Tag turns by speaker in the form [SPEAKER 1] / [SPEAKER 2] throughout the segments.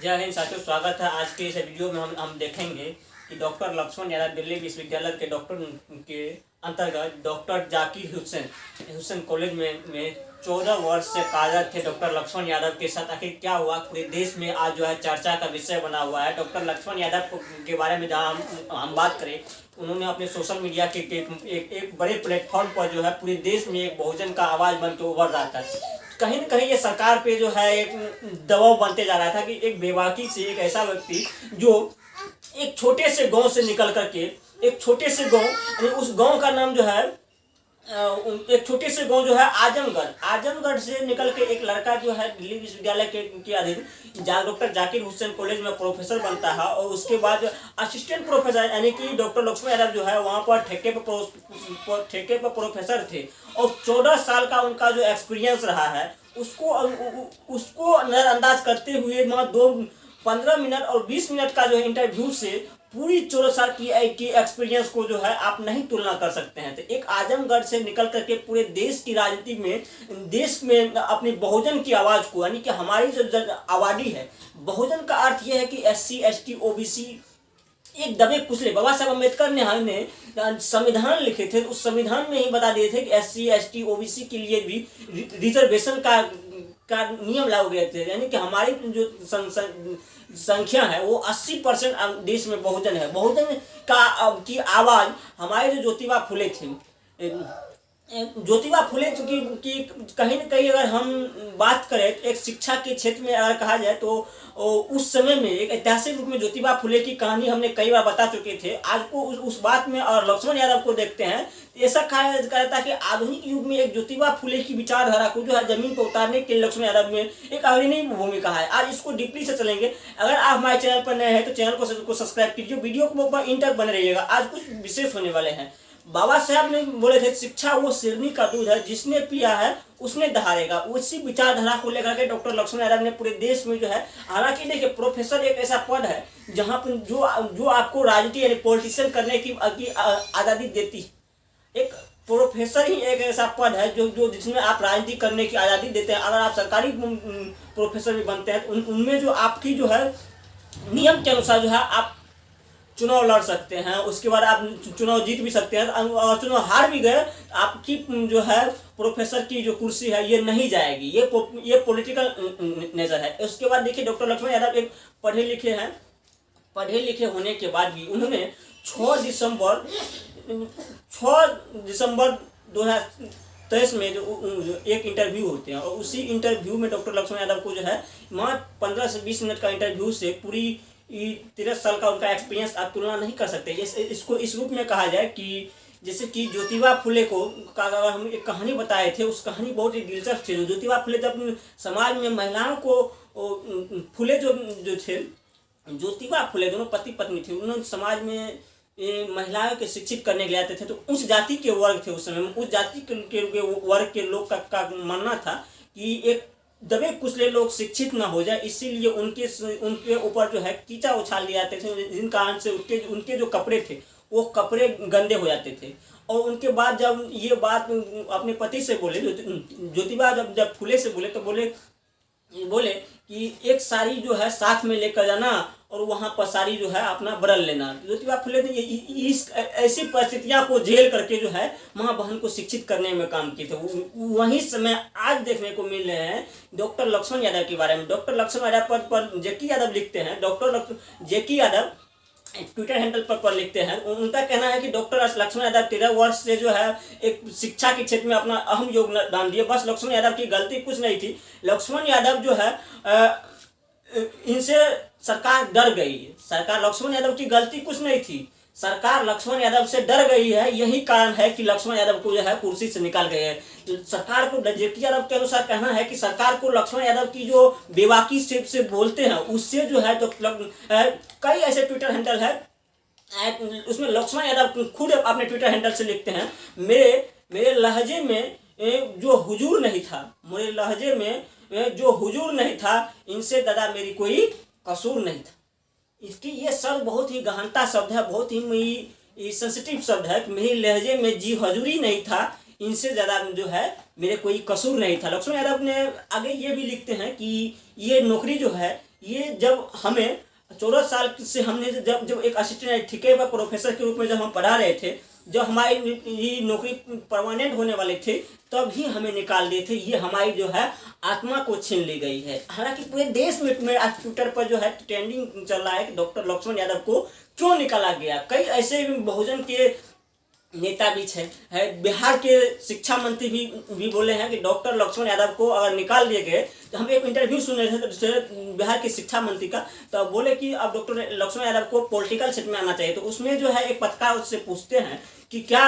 [SPEAKER 1] जय हिंद साथियों, स्वागत है। आज के इस वीडियो में हम देखेंगे कि डॉक्टर लक्ष्मण यादव दिल्ली विश्वविद्यालय के डॉक्टर के अंतर्गत डॉक्टर जाकिर हुसैन कॉलेज में 14 वर्ष से कार्यरत थे डॉक्टर लक्ष्मण यादव के साथ आखिर क्या हुआ, पूरे देश में आज जो है चर्चा का विषय बना हुआ है। डॉक्टर लक्ष्मण यादव के बारे में जहाँ हम बात करें, उन्होंने अपने सोशल मीडिया के एक बड़े प्लेटफॉर्म पर जो है पूरे देश में एक बहुजन का आवाज़ बन के उभर रहा था। कहीं न कहीं ये सरकार पे जो है एक दबाव बनते जा रहा था कि एक बेबाकी से एक ऐसा व्यक्ति जो एक छोटे से गांव से निकल करके एक छोटे से गांव, यानी उस गांव का नाम जो है एक छोटे से गांव जो है आजमगढ़ से निकल के एक लड़का जो है दिल्ली विश्वविद्यालय के अधीन डॉक्टर जाकिर हुसैन कॉलेज में प्रोफेसर बनता है और उसके बाद असिस्टेंट प्रोफेसर यानी कि डॉक्टर लक्ष्मण यादव जो है वहाँ पर ठेके पर प्रोफेसर थे और 14 साल का उनका जो एक्सपीरियंस रहा है उसको नज़रअंदाज करते हुए 15 मिनट और 20 मिनट का जो है इंटरव्यू से पूरी 14 साल की एक्सपीरियंस को जो है आप नहीं तुलना कर सकते हैं। तो एक आजमगढ़ से निकल करके पूरे देश की राजनीति में देश में अपनी बहुजन की आवाज़ को, यानी कि हमारी जो आबादी है, बहुजन का अर्थ यह है कि SC ST OBC एक दबे कुचले। बाबा साहब अम्बेडकर ने हमने संविधान लिखे थे, उस संविधान में ही बता दिए थे कि SC ST OBC के लिए भी रिजर्वेशन का नियम लागू गए थे, यानी कि हमारी जो संख्या है वो 80% देश में बहुजन है। बहुजन की आवाज़ हमारे जो ज्योतिबा फुले थे, ज्योतिबा फुले की कहीं न कहीं अगर हम बात करें एक शिक्षा के क्षेत्र में अगर कहा जाए तो उस समय में एक ऐतिहासिक रूप में ज्योतिबा फुले की कहानी हमने कई बार बता चुके थे। आज को उस बात में और लक्ष्मण यादव को देखते हैं, ऐसा कहा जाता है कि आधुनिक युग में एक ज्योतिबा फुले की विचारधारा को जो है जमीन पर उतारने के लिए लक्ष्मण यादव में एक अग्रणी भूमिका है। आज इसको डीपली से चलेंगे। अगर आप हमारे चैनल पर नए हैं तो चैनल को सब्सक्राइब कीजिए, वीडियो को ऊपर इन तक बने रहिएगा। आज कुछ विशेष होने वाले हैं। बाबा साहब ने बोले थे शिक्षा वो सिरनी का दूध है, जिसने पिया है उसने दहाड़ेगा। उसी विचारधारा को लेकर के डॉक्टर लक्ष्मण यादव ने पूरे देश में जो है, हालांकि देखिए प्रोफेसर एक ऐसा पद है जहां पर जो आपको राजनीति यानी पॉलिटिशियन करने की आज़ादी देती है। एक प्रोफेसर ही एक ऐसा पद है जो जिसमें आप राजनीति करने की आज़ादी देते हैं। अगर आप सरकारी प्रोफेसर भी बनते हैं तो उनमें जो आपकी जो है नियम के अनुसार जो है आप चुनाव लड़ सकते हैं, उसके बाद आप चुनाव जीत भी सकते हैं। और चुनाव हार भी गए, आपकी जो है प्रोफेसर की जो कुर्सी है ये नहीं जाएगी। ये पॉलिटिकल नेचर है। उसके बाद देखिए डॉक्टर लक्ष्मण यादव एक पढ़े लिखे होने के बाद भी उन्होंने 6 दिसंबर 2023 में जो एक इंटरव्यू होते हैं और उसी इंटरव्यू में डॉक्टर लक्ष्मण यादव को जो है मात्र 15 से 20 मिनट का इंटरव्यू से पूरी 13 साल का उनका एक्सपीरियंस आप तुलना नहीं कर सकते। इसको इस रूप में कहा जाए कि जैसे कि ज्योतिबा फुले को अगर हम एक कहानी बताए थे, उस कहानी बहुत ही दिलचस्प थी। ज्योतिबा फुले जब समाज में महिलाओं को फुले जो थे, ज्योतिबा फुले दोनों पति पत्नी थे, उन्होंने समाज में महिलाओं के शिक्षित करने के लिए आते थे। तो उस जाति के वर्ग थे उस समय में, उस जाति के वर्ग के लोग का मानना था कि एक दबे कुचले लोग शिक्षित ना हो जाए, इसीलिए उनके ऊपर जो है कीचा उछाल दिए जाते थे, जिन कारण से उनके जो कपड़े थे वो कपड़े गंदे हो जाते थे। और उनके बाद जब ये बात अपने पति से बोले, ज्योतिबा जब फुले से बोले तो बोले कि एक साड़ी जो है साथ में लेकर जाना और वहाँ पर साड़ी जो है अपना बदल लेना। ज्योतिबा फुले ने इस ऐसी परिस्थितियाँ को झेल करके जो है माँ बहन को शिक्षित करने में काम किए थे। वहीं समय आज देखने को मिल रहे हैं डॉक्टर लक्ष्मण यादव के बारे में। डॉक्टर लक्ष्मण यादव पर जेकी यादव लिखते हैं, डॉक्टर जेकी यादव ट्विटर हैंडल पर लिखते हैं। उनका कहना है कि डॉक्टर लक्ष्मण यादव 13 वर्ष से जो है एक शिक्षा के क्षेत्र में अपना अहम योगदान दिए। बस लक्ष्मण यादव की गलती कुछ नहीं थी। लक्ष्मण यादव जो है इनसे सरकार डर गई। सरकार लक्ष्मण यादव की गलती कुछ नहीं थी, सरकार लक्ष्मण यादव से डर गई है। यही कारण है कि लक्ष्मण यादव को जो है कुर्सी से निकाल गए हैं। तो सरकार को जेकी यादव के अनुसार कहना है कि सरकार को लक्ष्मण यादव की जो बेबाकी से बोलते हैं उससे जो है तो कई ऐसे ट्विटर हैंडल है, उसमें लक्ष्मण यादव खुद अपने ट्विटर हैंडल से लिखते हैं, मेरे लहजे में जो हुजूर नहीं था, मेरे लहजे में जो हुजूर नहीं था, इनसे दादा मेरी कोई कसूर नहीं था। इसकी ये शब्द बहुत ही गहनता शब्द है, बहुत ही सेंसिटिव शब्द है कि मेरे लहजे में जी हजूरी नहीं था, इनसे ज़्यादा जो है मेरे कोई कसूर नहीं था। लक्ष्मण यादव ने आगे ये भी लिखते हैं कि ये नौकरी जो है ये जब हमें 14 साल से हमने जब जब एक असिस्टेंट ठेके व प्रोफेसर के रूप में जब हम पढ़ा रहे थे, जब हमारी नौकरी परमानेंट होने वाली थी, तब ही हमें निकाल दिए थे। ये हमारी जो है आत्मा को छीन ली गई है। हालांकि पूरे देश में आज ट्विटर पर जो है ट्रेंडिंग चल रहा है कि डॉक्टर लक्ष्मण यादव को क्यों निकाला गया। कई ऐसे बहुजन के नेता भी है बिहार के शिक्षा मंत्री भी बोले हैं कि डॉक्टर लक्ष्मण यादव को अगर निकाल दिए गए, तो हम एक इंटरव्यू सुन रहे थे बिहार के शिक्षा मंत्री का, तो बोले कि अब डॉक्टर लक्ष्मण यादव को पॉलिटिकल सेट में आना चाहिए। तो उसमें जो है एक पत्रकार उससे पूछते हैं कि क्या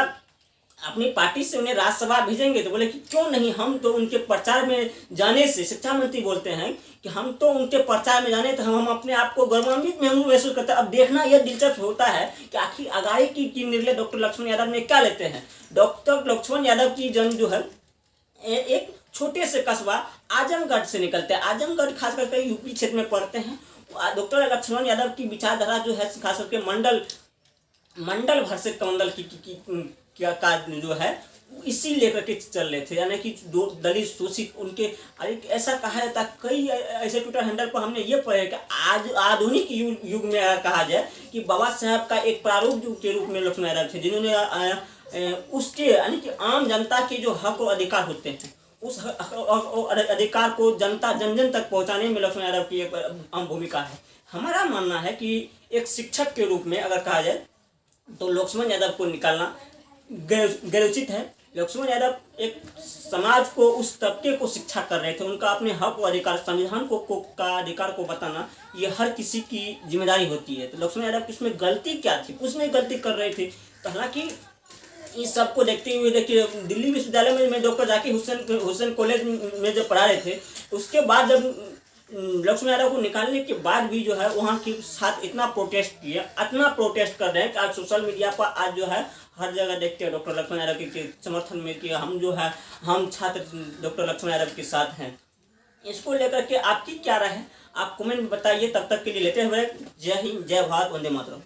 [SPEAKER 1] अपनी पार्टी से उन्हें राज्यसभा भेजेंगे, तो बोले कि क्यों नहीं, हम तो उनके प्रचार में जाने से, शिक्षा मंत्री बोलते हैं कि हम तो उनके प्रचार में जाने तो हम अपने आप को गौरवान्वित महसूस करते हैं। अब देखना यह दिलचस्प होता है कि आखिर आगाड़ी की निर्णय डॉक्टर लक्ष्मण यादव ने क्या लेते हैं। डॉक्टर लक्ष्मण यादव की जन्म जो है एक छोटे से कस्बा आजमगढ़ से निकलते हैं। आजमगढ़ खास करके यूपी क्षेत्र में पड़ते हैं। डॉक्टर लक्ष्मण यादव की विचारधारा जो है खास करके मंडल भर से कमंडल क्या का जो है इसी लेकर के चल रहे थे, यानी कि दो दलित शोषित उनके। ऐसा कहा जाता है, कई ऐसे ट्विटर हैंडल पर हमने ये पढ़ा कि आज आधुनिक युग में अगर कहा जाए कि बाबा साहब का एक प्रारूप के रूप में लक्ष्मण यादव थे, जिन्होंने उसके यानी कि आम जनता के जो हक और अधिकार होते हैं, उस अधिकार को जनता जन जन तक पहुंचाने में लक्ष्मण यादव की एक अहम भूमिका है। हमारा मानना है कि एक शिक्षक के रूप में अगर कहा जाए तो लक्ष्मण यादव को निकालना गैरोचित है। लक्ष्मण यादव एक समाज को, उस तबके को शिक्षा कर रहे थे। उनका अपने हक और अधिकार, संविधान का अधिकार को बताना ये हर किसी की जिम्मेदारी होती है। तो लक्ष्मण यादव की उसमें गलती क्या थी, कुछ नहीं गलती कर रहे थे। तो हालांकि इस सबको देखते हुए देखिए दिल्ली विश्वविद्यालय में डॉक्टर जाकिर हुसैन कॉलेज में जब पढ़ा रहे थे, उसके बाद जब लक्ष्मण यादव को निकालने के बाद भी जो है वहाँ के साथ इतना प्रोटेस्ट किया, इतना प्रोटेस्ट कर रहे हैं कि आज सोशल मीडिया पर आज जो है हर जगह देखते हैं डॉक्टर लक्ष्मण यादव के समर्थन में कि हम जो है हम छात्र डॉक्टर लक्ष्मण यादव के साथ हैं। इसको लेकर के आपकी क्या राय है, आप कमेंट में बताइए। तब तक के लिए लेते हुए जय हिंद, जय भारत, वंदे मातरम।